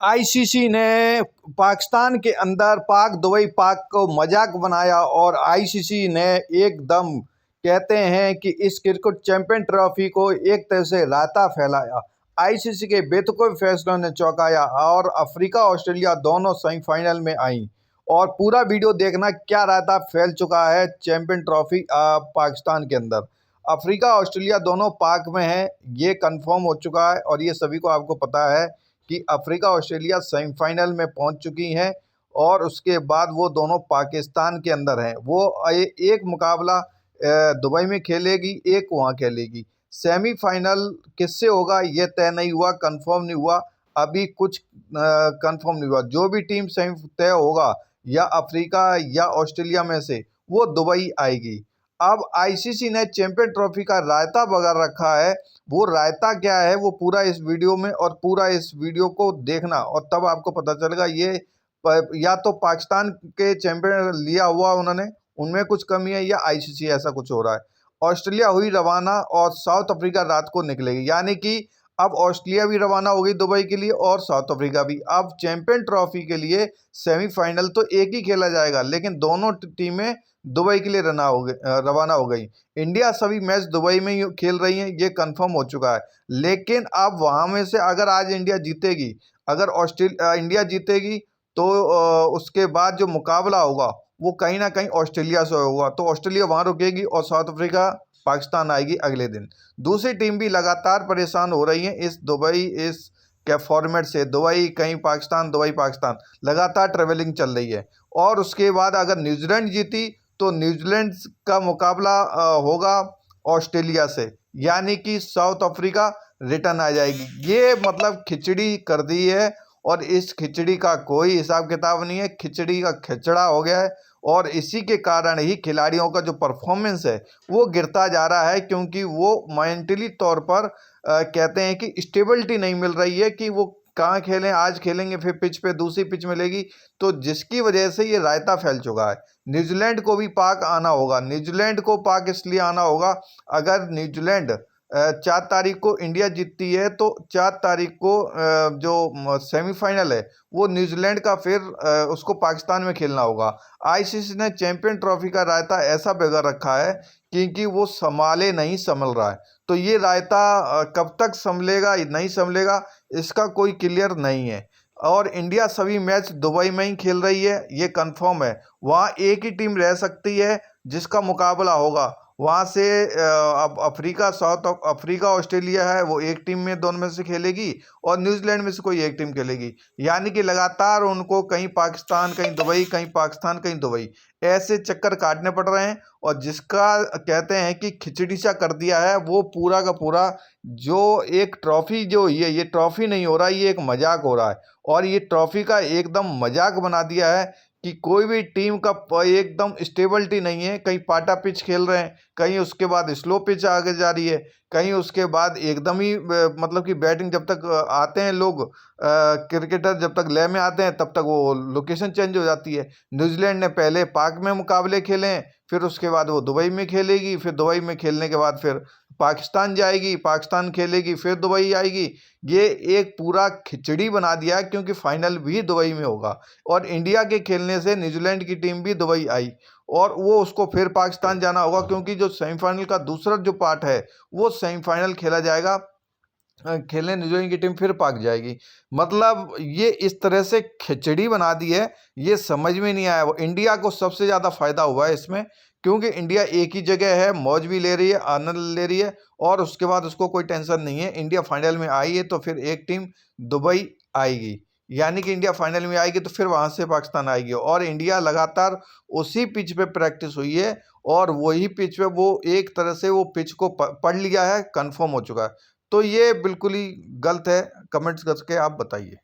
ICC ने पाकिस्तान के अंदर पाक दुबई पाक को मजाक बनाया और आईसीसी ने एकदम कहते हैं कि इस क्रिकेट चैंपियन ट्रॉफी को एक तरह से रायता फैलाया। आईसीसी के बेतुके फैसलों ने चौंकाया और अफ्रीका ऑस्ट्रेलिया दोनों सेमीफाइनल में आई। और पूरा वीडियो देखना क्या रायता फैल चुका है चैंपियन ट्रॉफी पाकिस्तान के अंदर। अफ्रीका ऑस्ट्रेलिया दोनों पाक में है, ये कंफर्म हो चुका है और ये सभी को आपको पता है कि अफ्रीका ऑस्ट्रेलिया सेमीफाइनल में पहुंच चुकी हैं। और उसके बाद वो दोनों पाकिस्तान के अंदर हैं। वो एक मुकाबला दुबई में खेलेगी, एक वहाँ खेलेगी। सेमीफाइनल किससे होगा ये तय नहीं हुआ, कंफर्म नहीं हुआ, अभी कुछ कंफर्म नहीं हुआ। जो भी टीम सेमी तय होगा या अफ्रीका या ऑस्ट्रेलिया में से, वो दुबई आएगी। अब आईसीसी ने चैंपियन ट्रॉफी का रायता बगैर रखा है। वो रायता क्या है वो पूरा इस वीडियो में, और पूरा इस वीडियो को देखना और तब आपको पता चलेगा। ये या तो पाकिस्तान के चैंपियन लिया हुआ उन्होंने, उनमें कुछ कमी है, या आईसीसी ऐसा कुछ हो रहा है। ऑस्ट्रेलिया हुई रवाना और साउथ अफ्रीका रात को निकलेगी, यानी कि अब ऑस्ट्रेलिया भी रवाना हो गई दुबई के लिए और साउथ अफ्रीका भी। अब चैंपियन ट्रॉफी के लिए सेमीफाइनल तो एक ही खेला जाएगा, लेकिन दोनों टीमें दुबई के लिए रवाना हो गई। इंडिया सभी मैच दुबई में ही खेल रही है, ये कंफर्म हो चुका है। लेकिन अब वहां में से अगर आज इंडिया जीतेगी, अगर इंडिया जीतेगी तो उसके बाद जो मुकाबला होगा वो कहीं ना कहीं ऑस्ट्रेलिया से होगा। तो ऑस्ट्रेलिया वहां रुकेगी और साउथ अफ्रीका पाकिस्तान आएगी अगले दिन। दूसरी टीम भी लगातार परेशान हो रही है इस क्या फॉर्मेट से। दुबई कहीं पाकिस्तान, दुबई पाकिस्तान लगातार ट्रेवलिंग चल रही है। और उसके बाद अगर न्यूजीलैंड जीती तो न्यूजीलैंड का मुकाबला होगा ऑस्ट्रेलिया से, यानी कि साउथ अफ्रीका रिटर्न आ जाएगी। ये मतलब खिचड़ी कर दी है और इस खिचड़ी का कोई हिसाब किताब नहीं है, खिचड़ी का खिचड़ा हो गया है। और इसी के कारण ही खिलाड़ियों का जो परफॉर्मेंस है वो गिरता जा रहा है, क्योंकि वो मेंटली तौर पर कहते हैं कि स्टेबिलिटी नहीं मिल रही है कि वो कहाँ खेलें। आज खेलेंगे फिर पिच पे दूसरी पिच मिलेगी, तो जिसकी वजह से ये रायता फैल चुका है। न्यूजीलैंड को भी पाक आना होगा। न्यूजीलैंड को पाक इसलिए आना होगा, अगर न्यूजीलैंड 4 तारीख को इंडिया जीतती है तो 4 तारीख को जो सेमीफाइनल है वो न्यूजीलैंड का, फिर उसको पाकिस्तान में खेलना होगा। आईसीसी ने चैंपियन ट्रॉफी का रायता ऐसा बिगाड़ रखा है क्योंकि वो संभाले नहीं संभल रहा है। तो ये रायता कब तक संभलेगा नहीं संभलेगा इसका कोई क्लियर नहीं है। और इंडिया सभी मैच दुबई में ही खेल रही है, ये कंफर्म है। वहाँ एक ही टीम रह सकती है जिसका मुकाबला होगा। वहाँ से अब साउथ अफ्रीका ऑस्ट्रेलिया है, वो एक टीम में दोनों में से खेलेगी और न्यूजीलैंड में से कोई एक टीम खेलेगी। यानी कि लगातार उनको कहीं पाकिस्तान कहीं दुबई, कहीं पाकिस्तान कहीं दुबई, ऐसे चक्कर काटने पड़ रहे हैं। और जिसका कहते हैं कि खिचड़ी सा कर दिया है, वो पूरा का पूरा जो एक ट्रॉफी जो ये ट्रॉफी नहीं हो रहा, ये एक मजाक हो रहा है। और ये ट्रॉफी का एकदम मजाक बना दिया है कि कोई भी टीम का एकदम स्टेबिलिटी नहीं है। कहीं पाटा पिच खेल रहे हैं, कहीं उसके बाद स्लो पिच आगे जा रही है, कहीं उसके बाद एकदम ही मतलब कि बैटिंग जब तक आते हैं लोग क्रिकेटर, जब तक लय में आते हैं तब तक वो लोकेशन चेंज हो जाती है। न्यूजीलैंड ने पहले पाक में मुकाबले खेले हैं, फिर उसके बाद वो दुबई में खेलेगी, फिर दुबई में खेलने के बाद फिर पाकिस्तान जाएगी, पाकिस्तान खेलेगी, फिर दुबई आएगी। ये एक पूरा खिचड़ी बना दिया है, क्योंकि फाइनल भी दुबई में होगा। और इंडिया के खेलने से न्यूजीलैंड की टीम भी दुबई आई और वो उसको फिर पाकिस्तान जाना होगा, क्योंकि जो सेमीफाइनल का दूसरा जो पार्ट है वो सेमीफाइनल खेला जाएगा। खेलने न्यूजीलैंड की टीम फिर पाक जाएगी। मतलब ये इस तरह से खिचड़ी बना दी है, ये समझ में नहीं आया। वो इंडिया को सबसे ज़्यादा फायदा हुआ है इसमें, क्योंकि इंडिया एक ही जगह है, मौज भी ले रही है, आनंद ले रही है, और उसके बाद उसको कोई टेंशन नहीं है। इंडिया फाइनल में आई है तो फिर एक टीम दुबई आएगी, यानी कि इंडिया फाइनल में आएगी तो फिर वहां से पाकिस्तान आएगी। और इंडिया लगातार उसी पिच पे प्रैक्टिस हुई है और वही पिच पे वो एक तरह से वो पिच को पढ़ लिया है, कंफर्म हो चुका है। तो ये बिल्कुल ही गलत है। कमेंट्स करके आप बताइए।